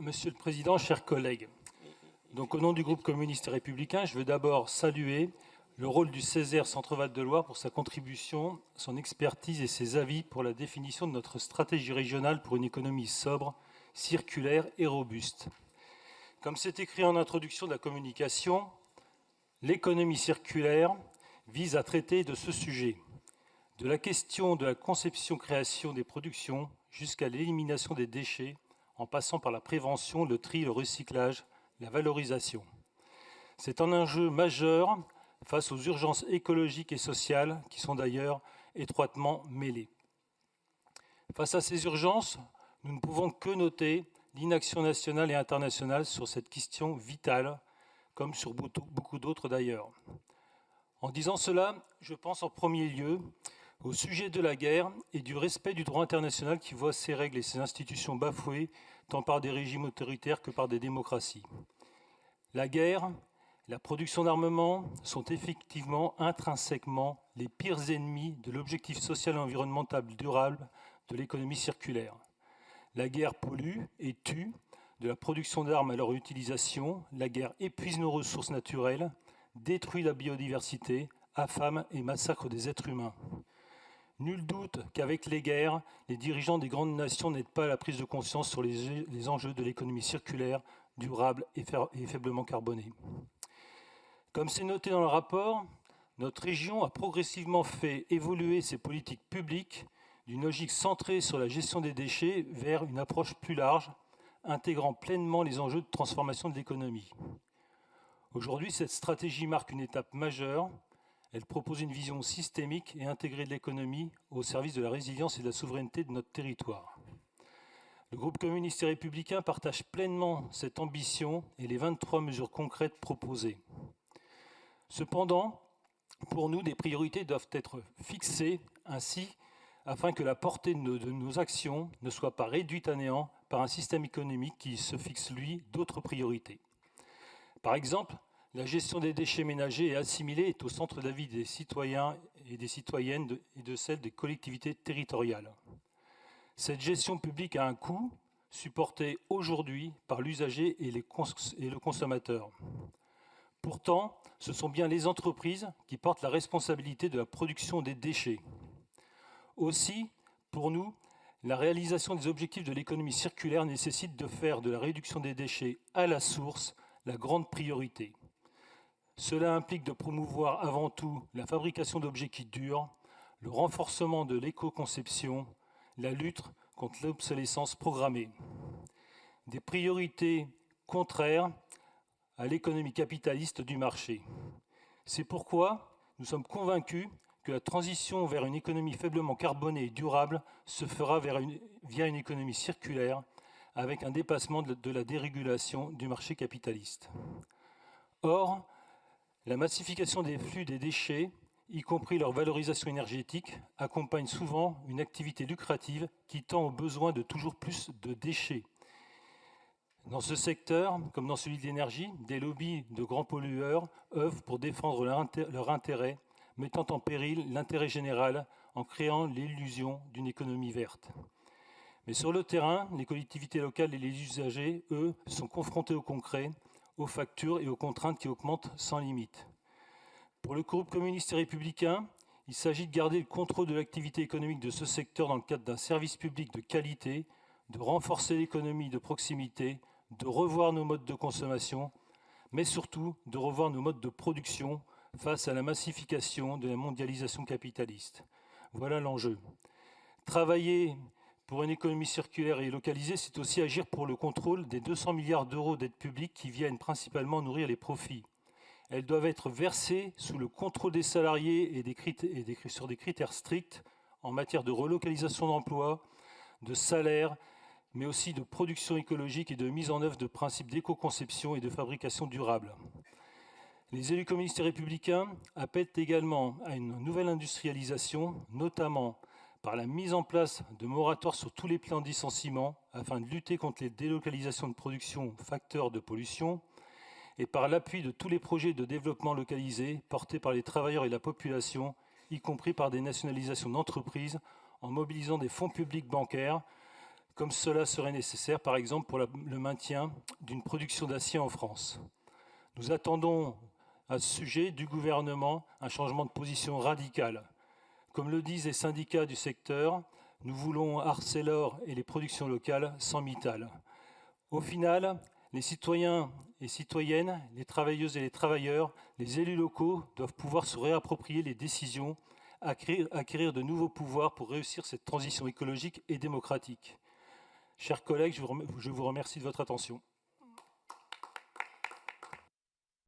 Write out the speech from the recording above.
Monsieur le Président, chers collègues, donc au nom du groupe communiste et républicain, je veux d'abord saluer le rôle du Césaire Centre-Val de Loire pour sa contribution, son expertise et ses avis pour la définition de notre stratégie régionale pour une économie sobre, circulaire et robuste. Comme c'est écrit en introduction de la communication, l'économie circulaire vise à traiter de ce sujet, de la question de la conception-création des productions jusqu'à l'élimination des déchets, en passant par la prévention, le tri, le recyclage, la valorisation. C'est un enjeu majeur face aux urgences écologiques et sociales qui sont d'ailleurs étroitement mêlées. Face à ces urgences, nous ne pouvons que noter l'inaction nationale et internationale sur cette question vitale, comme sur beaucoup d'autres d'ailleurs. En disant cela, je pense en premier lieu au sujet de la guerre et du respect du droit international qui voit ses règles et ses institutions bafouées tant par des régimes autoritaires que par des démocraties. La guerre, la production d'armement sont effectivement intrinsèquement les pires ennemis de l'objectif social et environnemental durable de l'économie circulaire. La guerre pollue et tue, de la production d'armes à leur utilisation, la guerre épuise nos ressources naturelles, détruit la biodiversité, affame et massacre des êtres humains. Nul doute qu'avec les guerres, les dirigeants des grandes nations n'aident pas à la prise de conscience sur les enjeux de l'économie circulaire, durable et faiblement carbonée. Comme c'est noté dans le rapport, notre région a progressivement fait évoluer ses politiques publiques d'une logique centrée sur la gestion des déchets vers une approche plus large, intégrant pleinement les enjeux de transformation de l'économie. Aujourd'hui, cette stratégie marque une étape majeure. Elle propose une vision systémique et intégrée de l'économie au service de la résilience et de la souveraineté de notre territoire. Le groupe communiste et républicain partage pleinement cette ambition et les 23 mesures concrètes proposées. Cependant, pour nous, des priorités doivent être fixées ainsi afin que la portée de nos actions ne soit pas réduite à néant par un système économique qui se fixe, lui, d'autres priorités. Par exemple, la gestion des déchets ménagers et assimilés est au centre de la vie des citoyens et des citoyennes et de celle des collectivités territoriales. Cette gestion publique a un coût, supporté aujourd'hui par l'usager et le consommateur. Pourtant, ce sont bien les entreprises qui portent la responsabilité de la production des déchets. Aussi, pour nous, la réalisation des objectifs de l'économie circulaire nécessite de faire de la réduction des déchets à la source la grande priorité. Cela implique de promouvoir avant tout la fabrication d'objets qui durent, le renforcement de l'éco-conception, la lutte contre l'obsolescence programmée. Des priorités contraires à l'économie capitaliste du marché. C'est pourquoi nous sommes convaincus que la transition vers une économie faiblement carbonée et durable se fera via une économie circulaire avec un dépassement de la dérégulation du marché capitaliste. Or, la massification des flux des déchets, y compris leur valorisation énergétique, accompagne souvent une activité lucrative qui tend au besoin de toujours plus de déchets. Dans ce secteur, comme dans celui de l'énergie, des lobbies de grands pollueurs œuvrent pour défendre leur intérêt, mettant en péril l'intérêt général en créant l'illusion d'une économie verte. Mais sur le terrain, les collectivités locales et les usagers, eux, sont confrontés au concret, aux factures et aux contraintes qui augmentent sans limite. Pour le groupe communiste et républicain, il s'agit de garder le contrôle de l'activité économique de ce secteur dans le cadre d'un service public de qualité, de renforcer l'économie de proximité, de revoir nos modes de consommation, mais surtout de revoir nos modes de production face à la massification de la mondialisation capitaliste. Voilà l'enjeu. Travailler pour une économie circulaire et localisée, c'est aussi agir pour le contrôle des 200 milliards d'euros d'aides publiques qui viennent principalement nourrir les profits. Elles doivent être versées sous le contrôle des salariés et sur des critères stricts en matière de relocalisation d'emplois, de salaire, mais aussi de production écologique et de mise en œuvre de principes d'éco-conception et de fabrication durable. Les élus communistes et républicains appellent également à une nouvelle industrialisation, notamment par la mise en place de moratoires sur tous les plans de licenciement afin de lutter contre les délocalisations de production facteurs de pollution et par l'appui de tous les projets de développement localisés portés par les travailleurs et la population, y compris par des nationalisations d'entreprises en mobilisant des fonds publics bancaires comme cela serait nécessaire, par exemple, pour le maintien d'une production d'acier en France. Nous attendons à ce sujet du gouvernement un changement de position radical. Comme le disent les syndicats du secteur, nous voulons Arcelor et les productions locales sans Mittal. Au final, les citoyens et citoyennes, les travailleuses et les travailleurs, les élus locaux doivent pouvoir se réapproprier les décisions, acquérir de nouveaux pouvoirs pour réussir cette transition écologique et démocratique. Chers collègues, je vous remercie de votre attention.